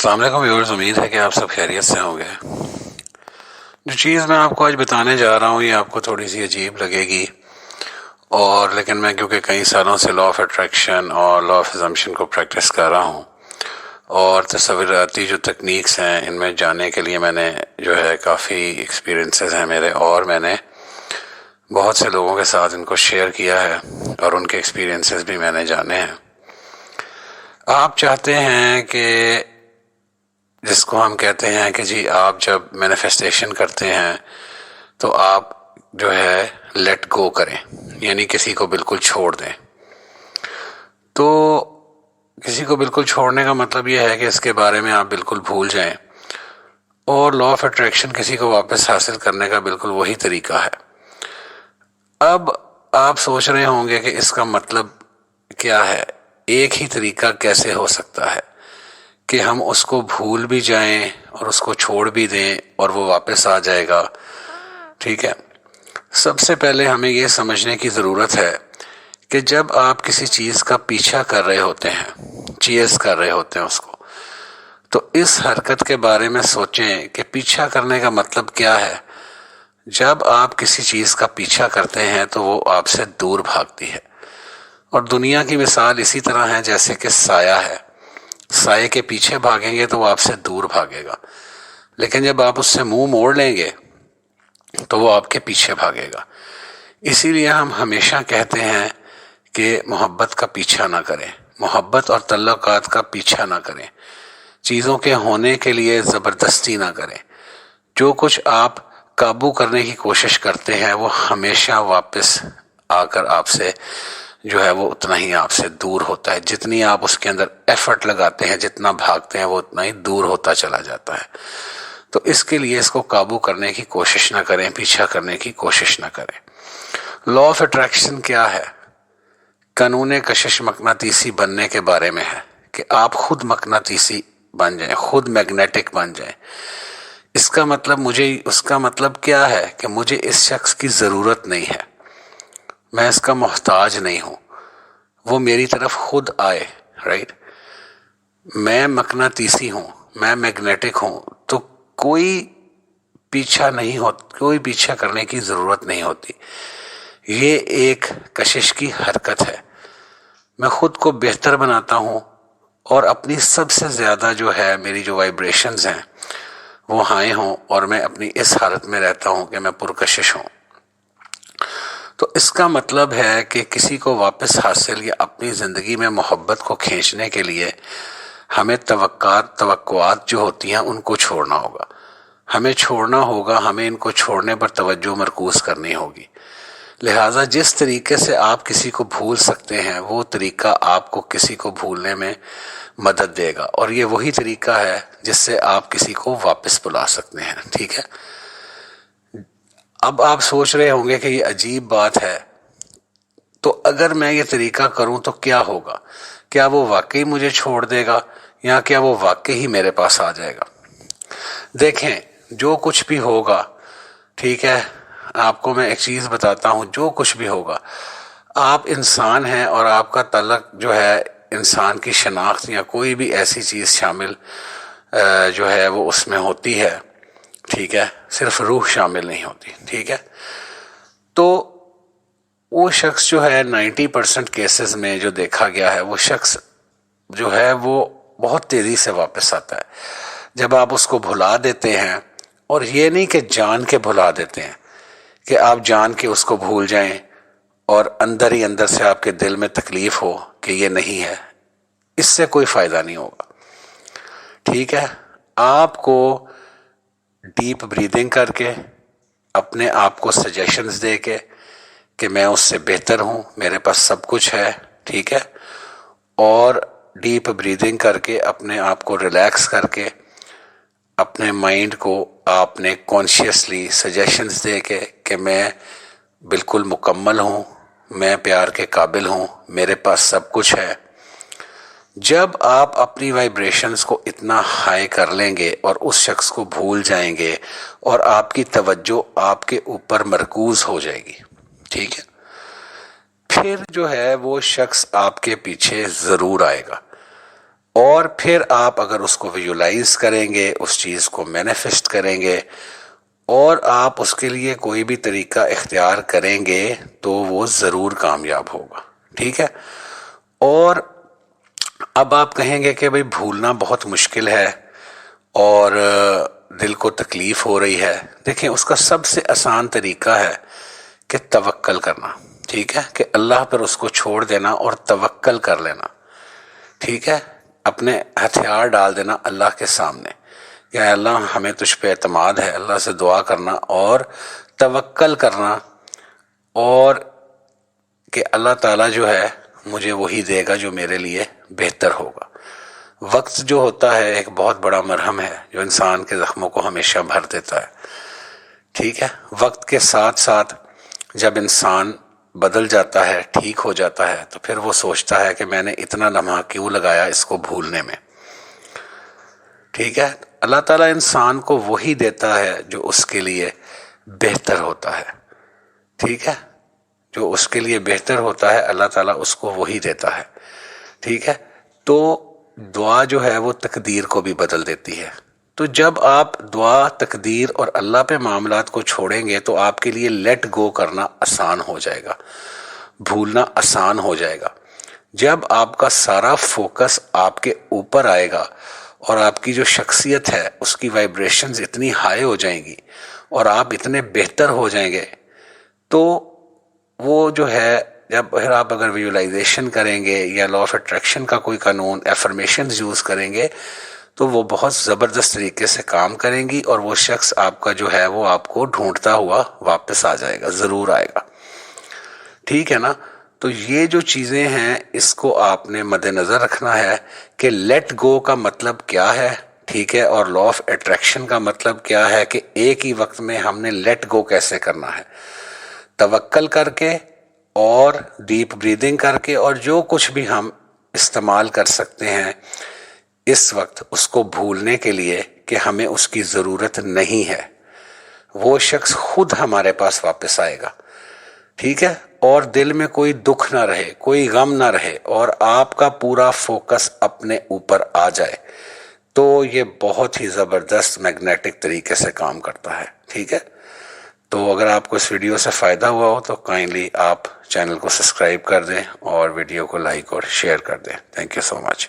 अस्सलाम वालेकुम व्यूअर्स, उम्मीद है कि आप सब खैरियत से होंगे। जो चीज़ मैं आपको आज बताने जा रहा हूँ ये आपको थोड़ी सी अजीब लगेगी, और लेकिन मैं क्योंकि कई सालों से लॉ ऑफ अट्रैक्शन और लॉ ऑफ अजम्पशन को प्रैक्टिस कर रहा हूँ और तस्वीराती जो तकनीक्स हैं इनमें जाने के लिए मैंने जो है काफ़ी एक्सपीरियंसेस हैं मेरे, और मैंने बहुत से लोगों के साथ इनको शेयर किया है और उनके एक्सपीरियंसेस भी मैंने जाने हैं। आप चाहते हैं कि जिसको हम कहते हैं कि जी आप जब मैनिफेस्टेशन करते हैं तो आप जो है लेट गो करें, यानी किसी को बिल्कुल छोड़ दें। तो किसी को बिल्कुल छोड़ने का मतलब ये है कि इसके बारे में आप बिल्कुल भूल जाएं, और लॉ ऑफ अट्रैक्शन किसी को वापस हासिल करने का बिल्कुल वही तरीका है। अब आप सोच रहे होंगे कि इसका मतलब क्या है, एक ही तरीका कैसे हो सकता है कि हम उसको भूल भी जाएं और उसको छोड़ भी दें और वो वापस आ जाएगा। ठीक है, सबसे पहले हमें ये समझने की ज़रूरत है कि जब आप किसी चीज़ का पीछा कर रहे होते हैं, चेज़ कर रहे होते हैं उसको, तो इस हरकत के बारे में सोचें कि पीछा करने का मतलब क्या है। जब आप किसी चीज़ का पीछा करते हैं तो वो आपसे दूर भागती है, और दुनिया की मिसाल इसी तरह है जैसे कि साया है। साये के पीछे भागेंगे तो वो आपसे दूर भागेगा, लेकिन जब आप उससे मुंह मोड़ लेंगे तो वो आपके पीछे भागेगा। इसीलिए हम हमेशा कहते हैं कि मोहब्बत का पीछा ना करें, मोहब्बत और तल्लुकात का पीछा ना करें, चीज़ों के होने के लिए ज़बरदस्ती ना करें। जो कुछ आप काबू करने की कोशिश करते हैं वो हमेशा वापस आकर आपसे जो है वो उतना ही आपसे दूर होता है। जितनी आप उसके अंदर एफर्ट लगाते हैं, जितना भागते हैं, वो उतना ही दूर होता चला जाता है। तो इसके लिए इसको काबू करने की कोशिश ना करें, पीछा करने की कोशिश ना करें। लॉ ऑफ अट्रैक्शन क्या है? कानून कशिश मकनातीसी बनने के बारे में है कि आप खुद मकनातीसी बन जाएं, खुद मैग्नेटिक बन जाएं। इसका मतलब उसका मतलब क्या है कि मुझे इस शख्स की ज़रूरत नहीं है, मैं इसका मोहताज नहीं हूँ, वो मेरी तरफ खुद आए। राइट, मैं मकनातीसी हूँ, मैं मैग्नेटिक हूँ, तो कोई पीछा करने की ज़रूरत नहीं होती। ये एक कशिश की हरकत है। मैं खुद को बेहतर बनाता हूँ और अपनी सबसे ज़्यादा जो है मेरी जो वाइब्रेशंस हैं वो हाई हों, और मैं अपनी इस हालत में रहता हूँ कि मैं पुरकशिश हूँ। तो इसका मतलब है कि किसी को वापस हासिल या अपनी ज़िंदगी में मोहब्बत को खींचने के लिए हमें तवक्कुआत जो होती हैं उनको छोड़ना होगा, हमें इनको छोड़ने पर तवज्जो मरकूज़ करनी होगी। लिहाजा जिस तरीके से आप किसी को भूल सकते हैं वो तरीका आपको किसी को भूलने में मदद देगा, और ये वही तरीका है जिससे आप किसी को वापस बुला सकते हैं। ठीक है, अब आप सोच रहे होंगे कि ये अजीब बात है, तो अगर मैं ये तरीका करूं तो क्या होगा? क्या वो वाकई मुझे छोड़ देगा या क्या वो वाकई ही मेरे पास आ जाएगा? देखें, जो कुछ भी होगा, ठीक है, आपको मैं एक चीज़ बताता हूं, जो कुछ भी होगा, आप इंसान हैं और आपका तल्लक जो है इंसान की शनाख्त या कोई भी ऐसी चीज़ शामिल जो है वो उसमें होती है। ठीक है, सिर्फ रूह शामिल नहीं होती। ठीक है, तो वो शख्स जो है 90% केसेस में जो देखा गया है, वो शख्स जो है वो बहुत तेज़ी से वापस आता है जब आप उसको भुला देते हैं। और ये नहीं कि जान के भुला देते हैं कि आप जान के उसको भूल जाएं और अंदर ही अंदर से आपके दिल में तकलीफ हो कि ये नहीं है, इससे कोई फ़ायदा नहीं होगा। ठीक है, आपको डीप ब्रीदिंग करके, अपने आप को सजेशंस दे के कि मैं उससे बेहतर हूँ, मेरे पास सब कुछ है। ठीक है, और डीप ब्रीदिंग करके अपने आप को रिलैक्स करके अपने माइंड को आपने कॉन्शियसली सजेशंस दे के कि मैं बिल्कुल मुकम्मल हूँ, मैं प्यार के काबिल हूँ, मेरे पास सब कुछ है। जब आप अपनी वाइब्रेशंस को इतना हाई कर लेंगे और उस शख्स को भूल जाएंगे और आपकी तवज्जो आपके ऊपर मरकूज हो जाएगी। ठीक है, फिर जो है वो शख्स आपके पीछे ज़रूर आएगा। اور پھر آپ اگر اس کو ویژولائز کریں گے، اس چیز کو مینیفیسٹ کریں گے اور آپ اس کے لیے کوئی بھی طریقہ اختیار کریں گے تو وہ ضرور کامیاب ہوگا. ٹھیک ہے. اور اب آپ کہیں گے کہ بھئی بھولنا بہت مشکل ہے اور دل کو تکلیف ہو رہی ہے. دیکھیں اس کا سب سے آسان طریقہ ہے کہ توکل کرنا. ٹھیک ہے، کہ اللہ پر اس کو چھوڑ دینا اور توکل کر لینا. ٹھیک ہے، اپنے ہتھیار ڈال دینا اللہ کے سامنے، یا اللہ ہمیں تجھ پہ اعتماد ہے. اللہ سے دعا کرنا اور توکل کرنا، اور کہ اللہ تعالیٰ جو ہے مجھے وہی دے گا جو میرے لیے بہتر ہوگا. وقت جو ہوتا ہے ایک بہت بڑا مرہم ہے جو انسان کے زخموں کو ہمیشہ بھر دیتا ہے. ٹھیک ہے، وقت کے ساتھ ساتھ جب انسان بدل جاتا ہے، ٹھیک ہو جاتا ہے، تو پھر وہ سوچتا ہے کہ میں نے اتنا لمحہ کیوں لگایا اس کو بھولنے میں. ٹھیک ہے، اللہ تعالیٰ انسان کو وہی دیتا ہے جو اس کے لیے بہتر ہوتا ہے. ٹھیک ہے، جو اس کے لیے بہتر ہوتا ہے اللہ تعالیٰ اس کو وہی دیتا ہے. ٹھیک ہے، تو دعا جو ہے وہ تقدیر کو بھی بدل دیتی ہے. تو جب آپ دعا، تقدیر اور اللہ پہ معاملات کو چھوڑیں گے تو آپ کے لیے لیٹ گو کرنا آسان ہو جائے گا، بھولنا آسان ہو جائے گا. جب آپ کا سارا فوکس آپ کے اوپر آئے گا اور آپ کی جو شخصیت ہے اس کی وائبریشنز اتنی ہائی ہو جائیں گی اور آپ اتنے بہتر ہو جائیں گے، تو وہ جو ہے جب پھر آپ اگر ویژولائزیشن کریں گے یا لا آف اٹریکشن کا کوئی قانون، ایفرمیشنز یوز کریں گے، تو وہ بہت زبردست طریقے سے کام کریں گی اور وہ شخص آپ کا جو ہے وہ آپ کو ڈھونڈتا ہوا واپس آ جائے گا، ضرور آئے گا. ٹھیک ہے نا. تو یہ جو چیزیں ہیں اس کو آپ نے مد نظر رکھنا ہے کہ لیٹ گو کا مطلب کیا ہے. ٹھیک ہے، اور لا آف اٹریکشن کا مطلب کیا ہے کہ ایک ہی وقت میں ہم نے لیٹ گو کیسے کرنا ہے. توکل کر کے اور ڈیپ بریدنگ کر کے، اور جو کچھ بھی ہم استعمال کر سکتے ہیں اس وقت اس کو بھولنے کے لیے کہ ہمیں اس کی ضرورت نہیں ہے. وہ شخص خود ہمارے پاس واپس آئے گا. ٹھیک ہے، اور دل میں کوئی دکھ نہ رہے، کوئی غم نہ رہے، اور آپ کا پورا فوکس اپنے اوپر آ جائے، تو یہ بہت ہی زبردست میگنیٹک طریقے سے کام کرتا ہے. ٹھیک ہے. تو اگر آپ کو اس ویڈیو سے فائدہ ہوا ہو تو کائنڈلی آپ چینل کو سبسکرائب کر دیں اور ویڈیو کو لائک اور شیئر کر دیں. Thank you so much.